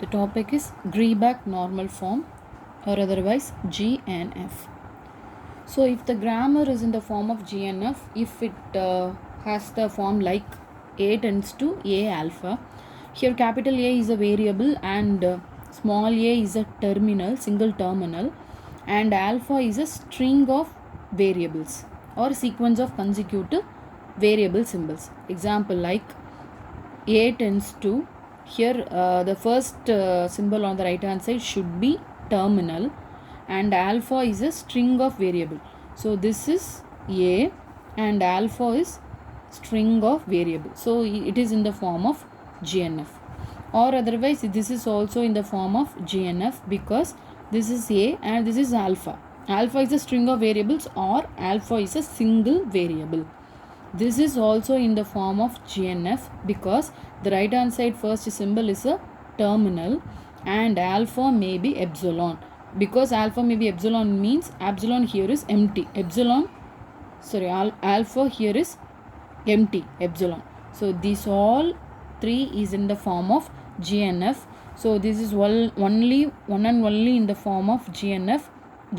The topic is Greeback normal form or otherwise GNF. So if the grammar is in the form of GNF, if it has the form like A tends to A alpha, here capital A is a variable and small a is a terminal, single terminal, and alpha is a string of variables or sequence of consecutive variable symbols. Example like A tends to, here the first symbol on the right hand side should be terminal and alpha is a string of variable. So this is A and alpha is string of variable. So it is in the form of GNF, or otherwise this is also in the form of GNF because this is A and this is alpha. Alpha is a string of variables or alpha is a single variable. This is also in the form of GNF because the right hand side first symbol is a terminal and alpha may be epsilon. Because alpha may be epsilon means epsilon here is empty. Alpha here is empty, epsilon. So these all three is in the form of GNF. So this is only one and only in the form of GNF.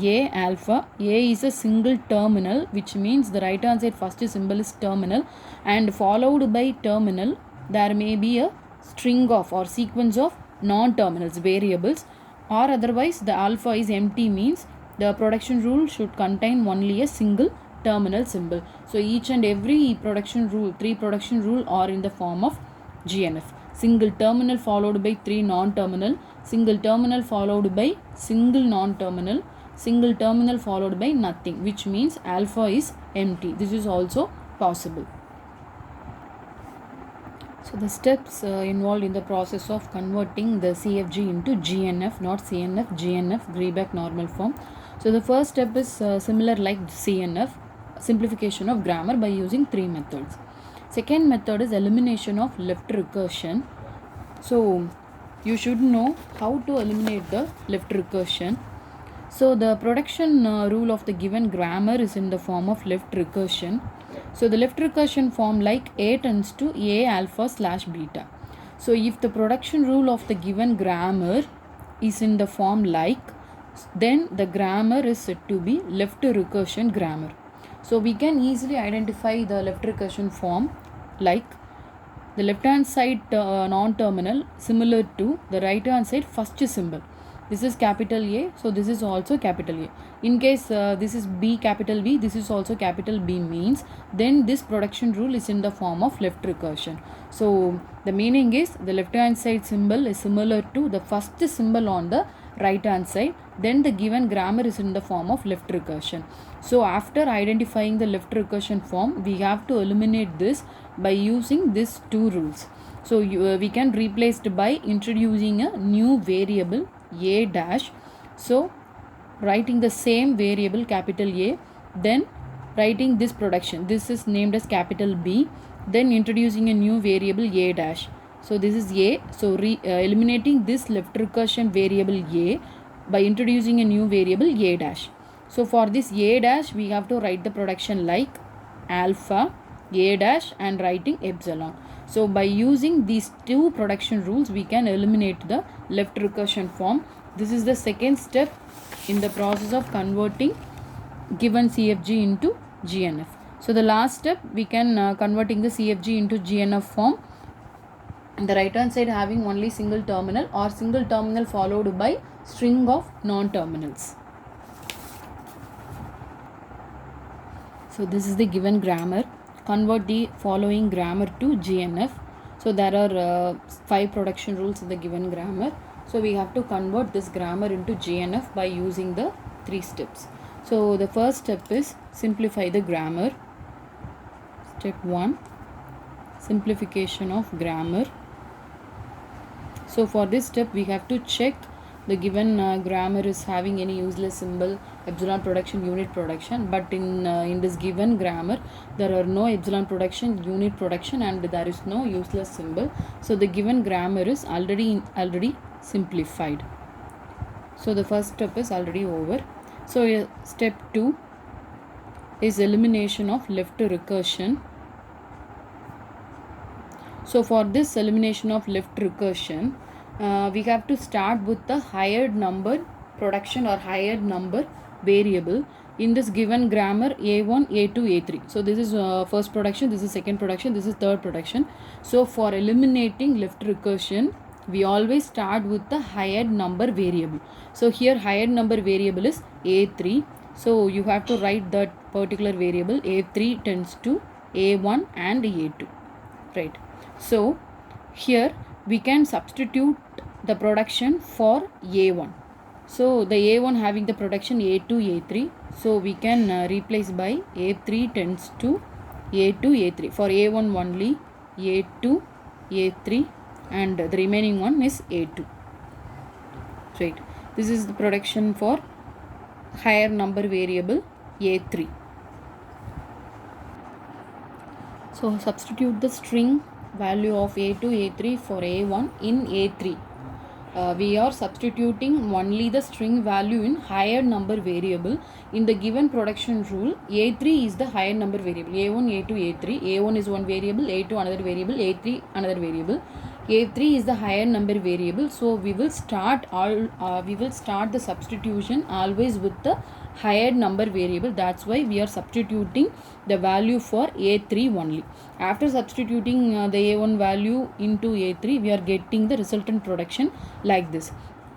A alpha. A is a single terminal, which means the right hand side first symbol is terminal and followed by terminal there may be a string of or sequence of non-terminals variables, or otherwise the alpha is empty means the production rule should contain only a single terminal symbol. So each and every production rule, three production rule are in the form of GNF. Single terminal followed by three non-terminal, single terminal followed by single non-terminal, single terminal followed by nothing, which means alpha is empty. This is also possible. So the steps involved in the process of converting the CFG into GNF, not CNF, GNF, Greeback normal form. So the first step is similar like CNF, simplification of grammar by using three methods. Second method is elimination of left recursion. So you should know how to eliminate the left recursion. So the production rule of the given grammar is in the form of left recursion. So the left recursion form like A tends to A alpha slash beta. So if the production rule of the given grammar is in the form like, then the grammar is said to be left recursion grammar. So we can easily identify the left recursion form like the left hand side non-terminal similar to the right hand side first symbol. This is capital A, so this is also capital A. In case this is B capital B, this is also capital B means then this production rule is in the form of left recursion. So the meaning is the left hand side symbol is similar to the first symbol on the right hand side, then the given grammar is in the form of left recursion. So after identifying the left recursion form, we have to eliminate this by using these two rules. So we can replace it by introducing a new variable A dash. So writing the same variable capital A, then writing this production, this is named as capital B, then introducing a new variable A dash. So this is A, so eliminating this left recursion variable A by introducing a new variable A dash. So for this A dash we have to write the production like alpha A dash and writing epsilon. So by using these two production rules we can eliminate the left recursion form. This is the second step in the process of converting given CFG into GNF. So the last step we can converting the CFG into GNF form, the right hand side having only single terminal or single terminal followed by string of non-terminals. So this is the given grammar. Convert the following grammar to GNF. So there are 5 production rules in the given grammar. So we have to convert this grammar into GNF by using the 3 steps. So the first step is simplify the grammar. Step 1, simplification of grammar. So for this step we have to check the given grammar is having any useless symbol, epsilon production, unit production, but in this given grammar there are no epsilon production, unit production, and there is no useless symbol. So the given grammar is already simplified. So the first step is already over. So step 2 is elimination of left recursion. So for this elimination of left recursion, we have to start with the higher number production or higher number variable in this given grammar a1, a2, a3. So this is first production, this is second production, this is third production. So for eliminating left recursion, we always start with the higher number variable. So here higher number variable is a3. So you have to write that particular variable. A3 tends to a1 and a2, right? So here we can substitute the production for a1. So the a1 having the production a2, a3, so we can replace by a3 tends to a2, a3. For a1 only a2, a3, and the remaining one is a2, right? This is the production for higher number variable a3. So substitute the string value of a2, a3 for a1 in a3. We are substituting only the string value in higher number variable. In the given production rule, a3 is the higher number variable. a1, a2, a3. a1 is one variable, a2 another variable, a3 another variable. a3 is the higher number variable. So we will start the substitution always with the higher number variable. That's why we are substituting the value for a3 only. After substituting the a1 value into a3, we are getting the resultant production like this.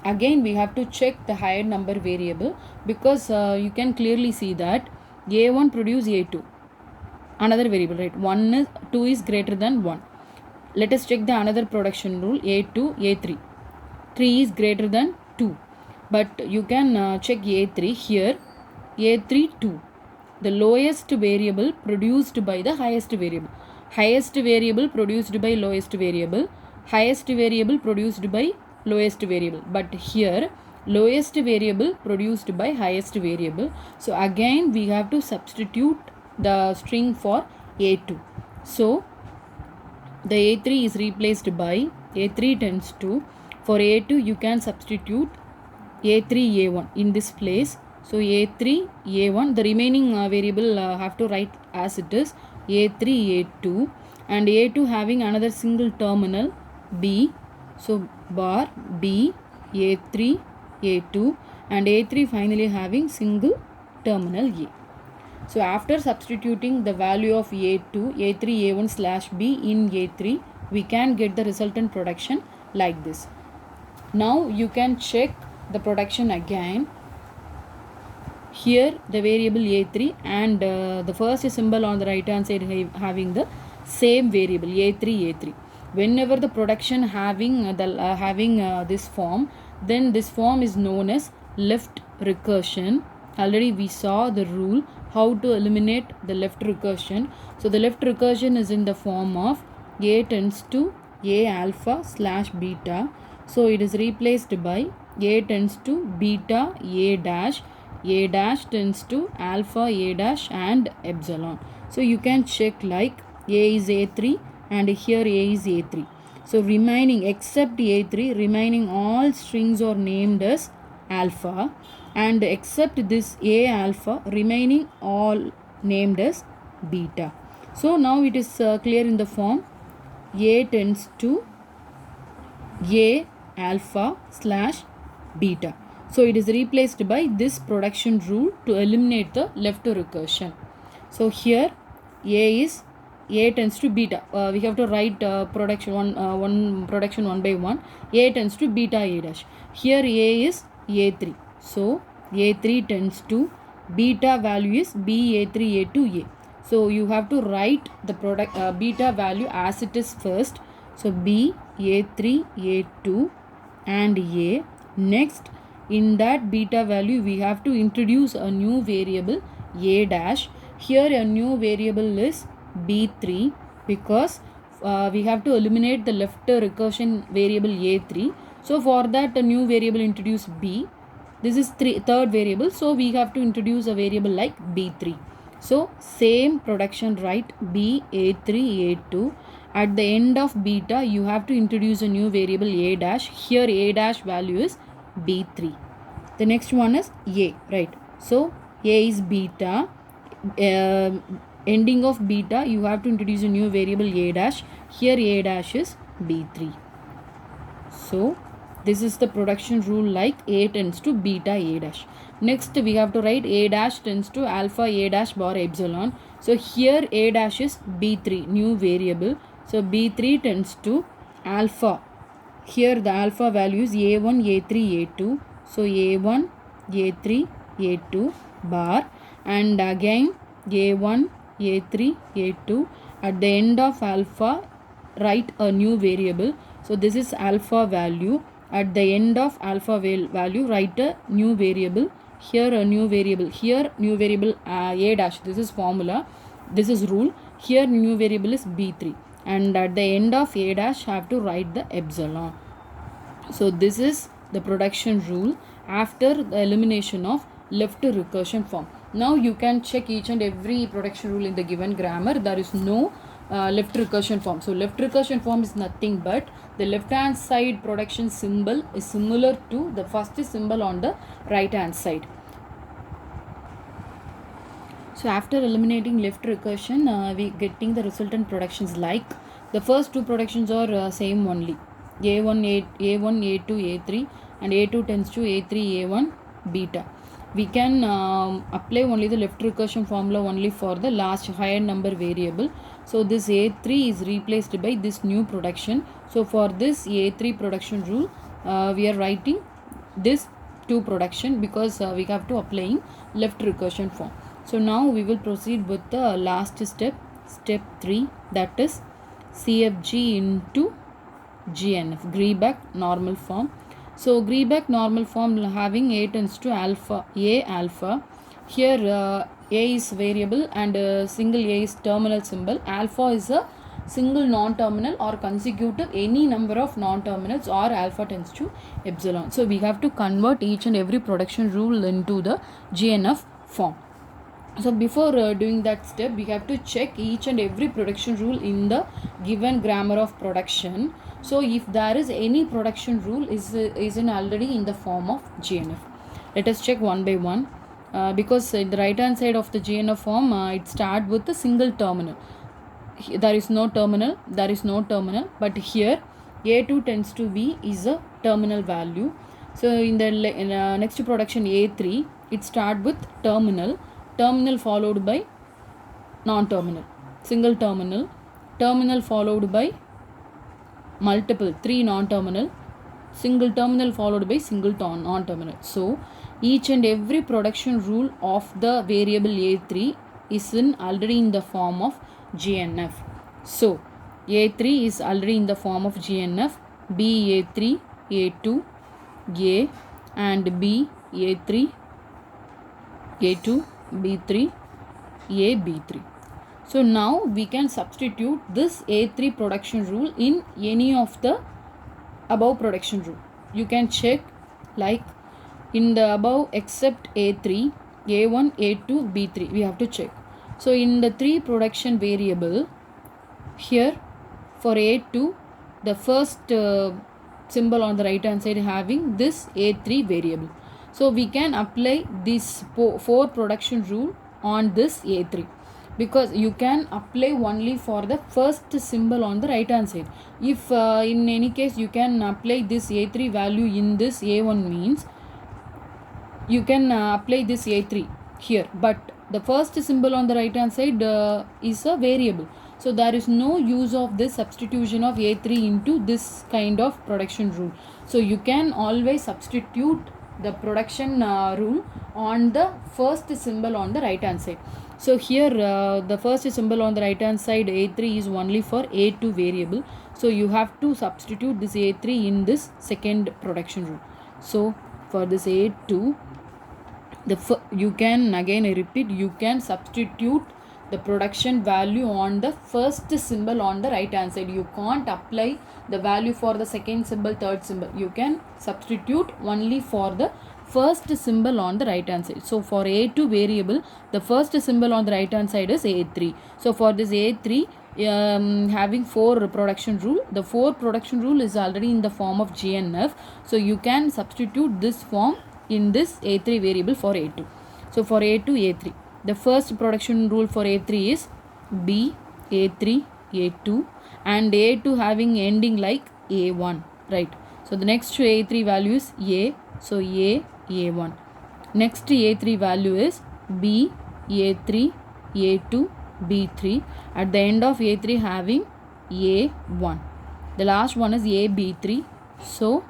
Again we have to check the higher number variable, because you can clearly see that a1 produce a2, another variable, right? 2 is greater than 1. Let us check the another production rule, a2, a3. 3 is greater than 2. But you can check a3 here, a3, 2. The lowest variable produced by the highest variable. Highest variable produced by lowest variable. Highest variable produced by lowest variable. But here, lowest variable produced by highest variable. So again we have to substitute the string for a2. So the a3 is replaced by a3 tends to, for a2 you can substitute a3 a1 in this place. So a3 a1, the remaining variable have to write as it is, a3 a2, and a2 having another single terminal b, so bar b, a3 a2, and a3 finally having single terminal a. So after substituting the value of a2, a3, a1 slash b in a3, we can get the resultant production like this. Now you can check the production again. Here the variable a3 and the first symbol on the right hand side having the same variable a3. Whenever the production having this form, then this form is known as left recursion. Already we saw the rule how to eliminate the left recursion. So the left recursion is in the form of a tends to a alpha slash beta. So it is replaced by a tends to beta a dash tends to alpha a dash and epsilon. So you can check like a is a3 and here a is a3. So remaining except a3, remaining all strings are named as alpha, and except this a alpha, remaining all named as beta. So now it is clear in the form a tends to a alpha slash beta. So it is replaced by this production rule to eliminate the left recursion. So here a tends to beta. We have to write production one production one by one. A tends to beta a dash. Here a is a3. So a3 tends to beta value is b a3 a2 a. So you have to write the product beta value as it is first. So b a3 a2 and a. Next, in that beta value we have to introduce a new variable a dash. Here a new variable is b3, because we have to eliminate the left recursion variable a3. So for that a new variable introduce b. This is third variable, so we have to introduce a variable like b3. So same production, right? b a3 a2. At the end of beta you have to introduce a new variable a dash. Here a dash value is b3. The next one is a, right? So a is beta. Ending of beta you have to introduce a new variable a dash. Here a dash is b3. So This is the production rule like A tends to beta A dash. Next we have to write A dash tends to alpha A dash bar epsilon. So here A dash is B3, new variable. So B3 tends to alpha. Here the alpha value is A1, A3, A2. So A1, A3, A2 bar, and again A1, A3, A2. At the end of alpha, write a new variable. So this is alpha value. At the end of alpha value, write a new variable. Here a new variable. Here new variable A dash. This is formula. This is rule. Here new variable is B3. And at the end of A dash, have to write the epsilon. So this is the production rule after the elimination of left recursion form. Now you can check each and every production rule in the given grammar. There is no left recursion form. So left recursion form is nothing but the left hand side production symbol is similar to the first symbol on the right hand side. So after eliminating left recursion, we getting the resultant productions like the first two productions are same only. A1, A2, A3, and A2 tends to A3, A1, beta. We can apply only the left recursion formula only for the last higher number variable. So this A3 is replaced by this new production. So for this A3 production rule, we are writing this two production because we have to applying left recursion form. So now we will proceed with the last step, step 3, that is CFG into GNF, Greibach normal form. So Greibach normal form having A tends to alpha, A alpha. Here A is variable and single A is terminal symbol. Alpha is a single non-terminal or consecutive any number of non-terminals, or alpha tends to epsilon. So we have to convert each and every production rule into the GNF form. So before doing that step, we have to check each and every production rule in the given grammar of production. So if there is any production rule is in already in the form of GNF. Let us check one by one. Because in the right hand side of the GNF form, it starts with a single terminal. There is no terminal, but here A2 tends to be is a terminal value. So in the next production A3, it starts with terminal followed by non-terminal, single terminal followed by multiple, 3 non-terminal, single terminal followed by single non-terminal. So each and every production rule of the variable A3 is already in the form of GNF. So A3 is already in the form of GNF. B A3, A2, A, and B A3, A2, B3, A, B3. So now we can substitute this A3 production rule in any of the above production rule. You can check like in the above except A3, A1, A2, B3. We have to check. So in the 3 production variable, here for A2, the first symbol on the right hand side having this A3 variable. So we can apply this 4 production rule on this A3, because you can apply only for the first symbol on the right hand side. If in any case you can apply this A3 value in this A1 means you can apply this A3 here, but the first symbol on the right hand side is a variable. So there is no use of this substitution of A3 into this kind of production rule. So you can always substitute the production rule on the first symbol on the right hand side. So here the first symbol on the right hand side A3 is only for A2 variable. So you have to substitute this A3 in this second production rule. So for this A2, you can again repeat, you can substitute the production value on the first symbol on the right hand side. You can't apply the value for the second symbol, third symbol. You can substitute only for the first symbol on the right hand side. So for A2 variable, the first symbol on the right hand side is A3. So for this A3, having 4 production rule, the 4 production rule is already in the form of GNF. So you can substitute this form in this A3 variable for A2. So for A2, A3. The first production rule for A3 is B, A3, A2, and A2 having ending like A1, right? So the next A3 value is A. So A1. Next A3 value is B, A3, A2, B3. At the end of A3 having A1. The last one is AB3. So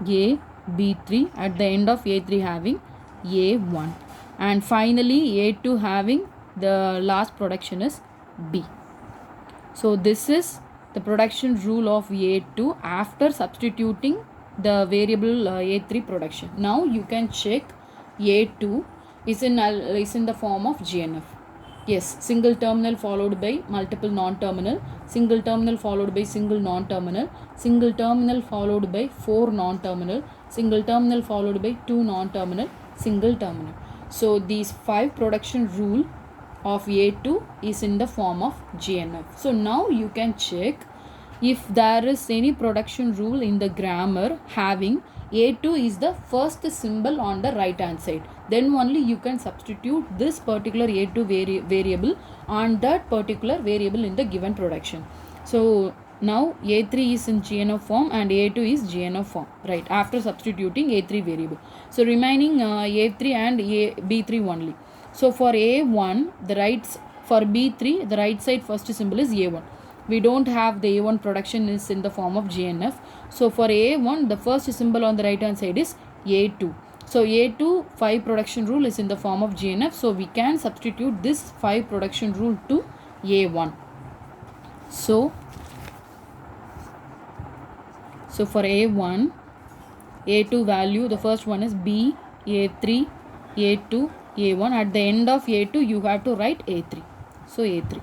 AB3. At the end of A3 having A1. And finally A2 having the last production is B. So this is the production rule of A2 after substituting the variable A3 production. Now you can check A2 is in the form of GNF. Yes, single terminal followed by multiple non-terminal, single terminal followed by single non-terminal, single terminal followed by 4 non-terminal, single terminal followed by 2 non-terminal, single terminal. So these 5 production rule of A2 is in the form of GNF. So now you can check if there is any production rule in the grammar having A2 is the first symbol on the right hand side, then only you can substitute this particular A2 variable on that particular variable in the given production. So now A3 is in GNF form and A2 is GNF form, right, after substituting A3 variable. So remaining A3 and B3 only. So for A1, for B3, the right side first symbol is A1. We don't have the A1 production is in the form of GNF. So for A1, the first symbol on the right hand side is A2. So A2 5 production rule is in the form of GNF. So we can substitute this 5 production rule to A1. So for A1, A2 value, the first one is B, A3, A2, A1. At the end of A2, you have to write A3. So A3.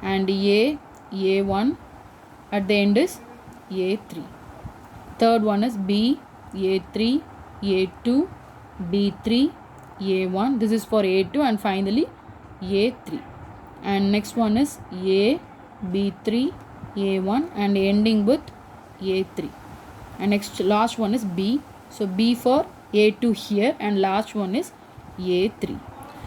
And A1. At the end is A3. Third one is B, A3, A2, B3, A1. This is for A2 and finally A3. And next one is A, B3, A1 and ending with A3. And last one is B. So B for A2 here and last one is A3.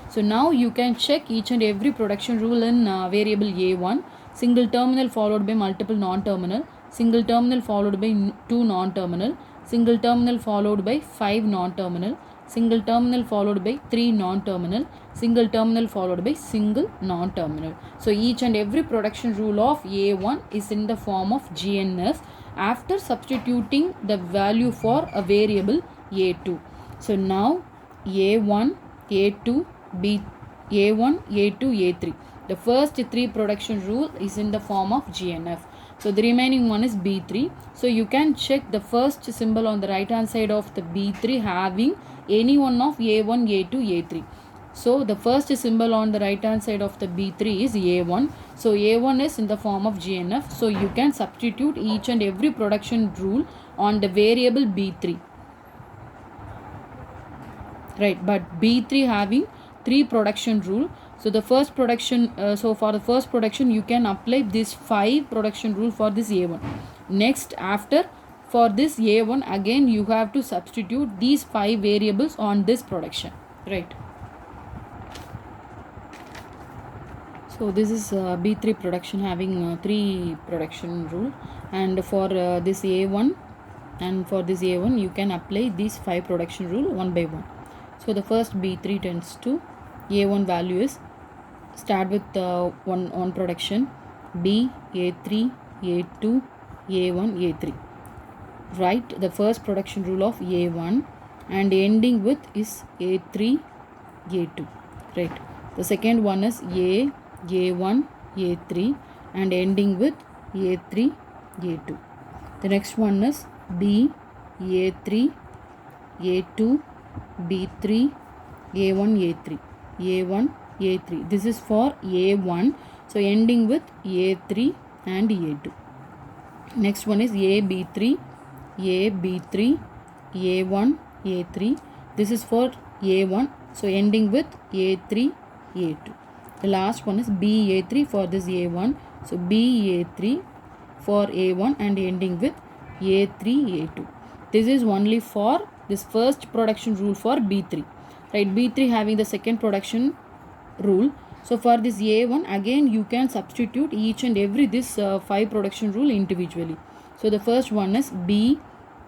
So now you can check each and every production rule in variable A1. Single terminal followed by multiple non-terminal, single terminal followed by 2 non-terminal, single terminal followed by 5 non-terminal, single terminal followed by 3 non-terminal, single terminal followed by single non-terminal. So each and every production rule of A1 is in the form of GNF after substituting the value for a variable A2. So now A1, A2, B, A1, A2, A3. The first 3 production rule is in the form of GNF. So the remaining one is B3. So you can check the first symbol on the right hand side of the B3 having any one of A1, A2, A3. So the first symbol on the right hand side of the B3 is A1. So A1 is in the form of GNF. So you can substitute each and every production rule on the variable B3. Right, but B3 having 3 production rule. So the first production, for the first production you can apply this 5 production rule for this A1. Next, after for this A1 again you have to substitute these 5 variables on this production, right. So this is B3 production having 3 production rule, and for this A1 and for this A1 you can apply these 5 production rule one by one. So the first B3 tends to A1 value is start with one production B, A3, A2, A1, A3. Write the first production rule of A1 and ending with is A3, A2. Right. The second one is A, A1, A3 and ending with A3, A2. The next one is B, A3, A2, B3, A1, A3. A1, A3. This is for A1. So ending with A3 and A2. Next one is AB3, AB3, A1, A3. This is for A1. So ending with A3, A2. The last one is BA3 for this A1. So BA3 for A1 and ending with A3, A2. This is only for this first production rule for B3. Right, B3 having the second production rule. So for this A1 again you can substitute each and every this 5 production rule individually. So the first one is B,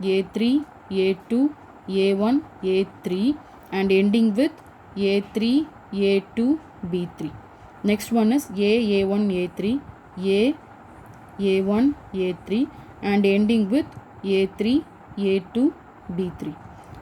A3, A2, A1, A3 and ending with A3, A2, B3. Next one is A1, A3, A1, A3 and ending with A3, A2, B3.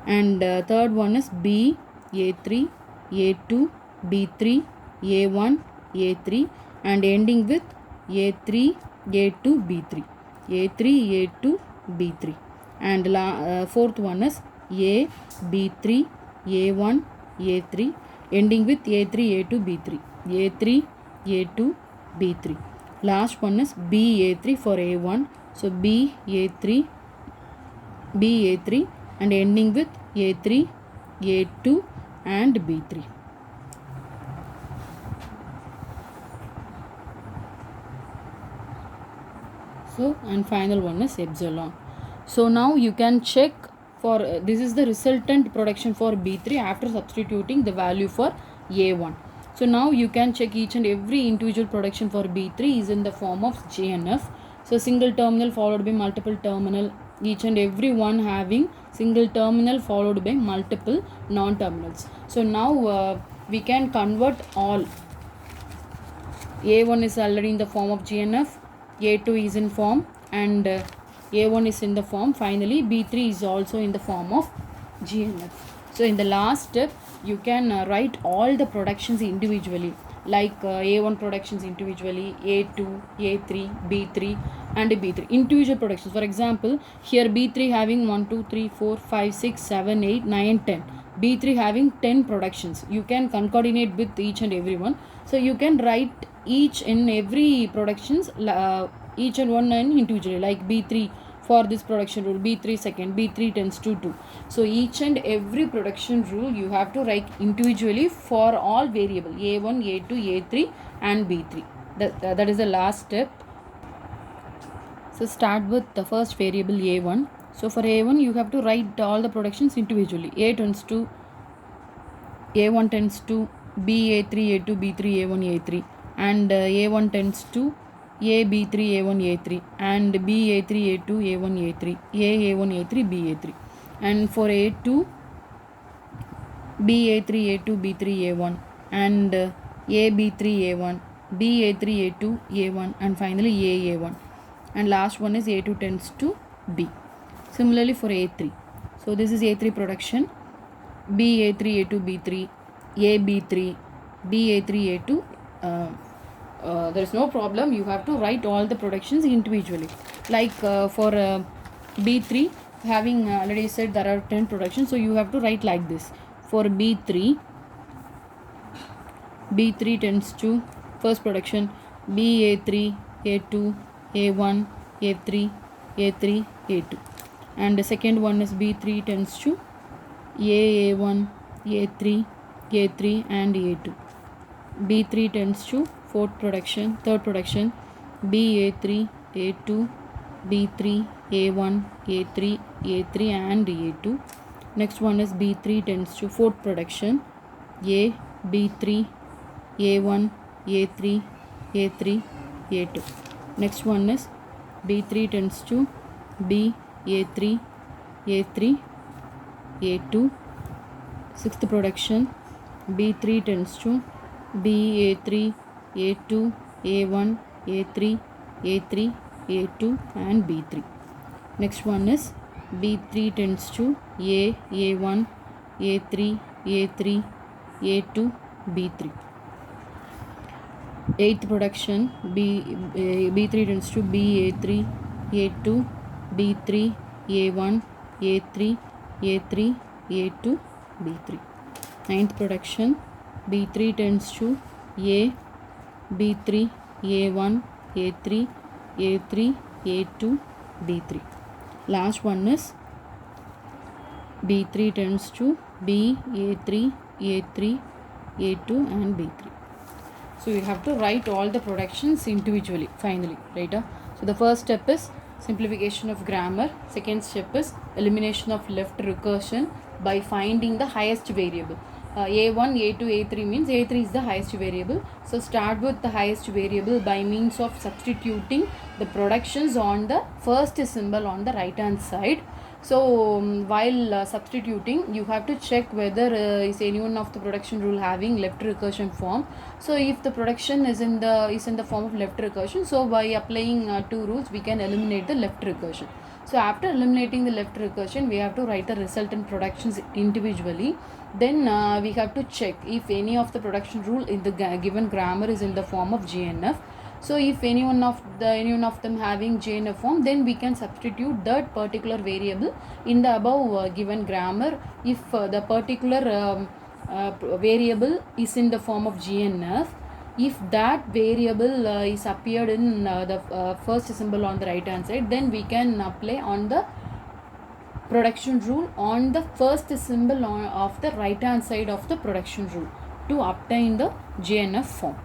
And third one is B, A3, A2, B3, A1, A3 and ending with A3, A2, B3. A3, A2, B3. And fourth one is A, B3, A1, A3 ending with A3, A2, B3. A3, A2, B3. Last one is B, A3 for A1. So B, A3, B, A3 and ending with A3, A2 and B3. So and final one is epsilon. So now you can check for this is the resultant production for B3 after substituting the value for A1. So now you can check each and every individual production for B3 is in the form of GNF. So single terminal followed by multiple terminal, each and every one having single terminal followed by multiple non-terminals. So now we can convert all. A1 is already in the form of GNF, A2 is in form and A1 is in the form. Finally B3 is also in the form of GNF. So in the last step you can write all the productions individually, like A1 productions individually, A2, A3, B3 and B3 individual productions. For example, here B3 having 1, 2, 3, 4, 5, 6, 7, 8, 9, 10. B3 having 10 productions. You can concatenate with each and every one. So you can write each and every productions each and one and individually, like B3 for this production rule, B3 second, B3 tends to 2. So each and every production rule you have to write individually for all variable A1, A2, A3 and B3. That is the last step. So start with the first variable A1. So for A1 you have to write all the productions individually. A tends to A1 tends to B, A3, A2, B3, A1, A3 and A1 tends to A, B3, A1, A3 and B, A3, A2, A1, A3, A, A1, A3, B, A3 and for A2 B, A3, A2, B3, A1 and A, B3, A1, B, A3, A2, A1 and finally A, A1 and last one is A2 tends to B. Similarly for A3. So this is A3 production, B, A3, A2, B3, A, B3, B, A3, A2. There is no problem. You have to write all the productions individually. Like for B3 having already said there are 10 productions. So you have to write like this. For B3 tends to first production B, A3, A2, A1, A3, A3, A2 and the second one is B3 tends to A, A1, A3, A3 and A2. B3 tends to third production B, A3, A2, B3, A1, A3, A3 and A2. Next one is B3 tends to fourth production A, B3, A1, A3, A3, A2. Next one is B3 tends to B, A3, A3, A2. Sixth production B3 tends to B, A3, A2, A1, A3, A3, A2 and B3. Next one is B3 tends to A, A1, A3, A3, A2, B3. Eighth production B3 tends to B, A3, A2, B3, A1, A3, A3, A2, B3. Ninth production B3 tends to A, B3, A1, A3, A3, A2, B3. Last one is B3 tends to B, A3, A3, A2 and B3. So you have to write all the productions individually finally, right? So the first step is simplification of grammar. Second step is elimination of left recursion by finding the highest variable. A1, A2, A3 means A3 is the highest variable. So start with the highest variable by means of substituting the productions on the first symbol on the right hand side. So while substituting, you have to check whether is any one of the production rule having left recursion form. So if the production is in the form of left recursion, so by applying two rules we can eliminate the left recursion. So after eliminating the left recursion, we have to write the resultant productions individually. Then we have to check if any of the production rule in the given grammar is in the form of GNF. So if any one of them having GNF form, then we can substitute that particular variable in the above given grammar. If the particular variable is in the form of GNF, if that variable is appeared in the first symbol on the right hand side, then we can apply on the production rule on the first symbol of the right hand side of the production rule to obtain the GNF form.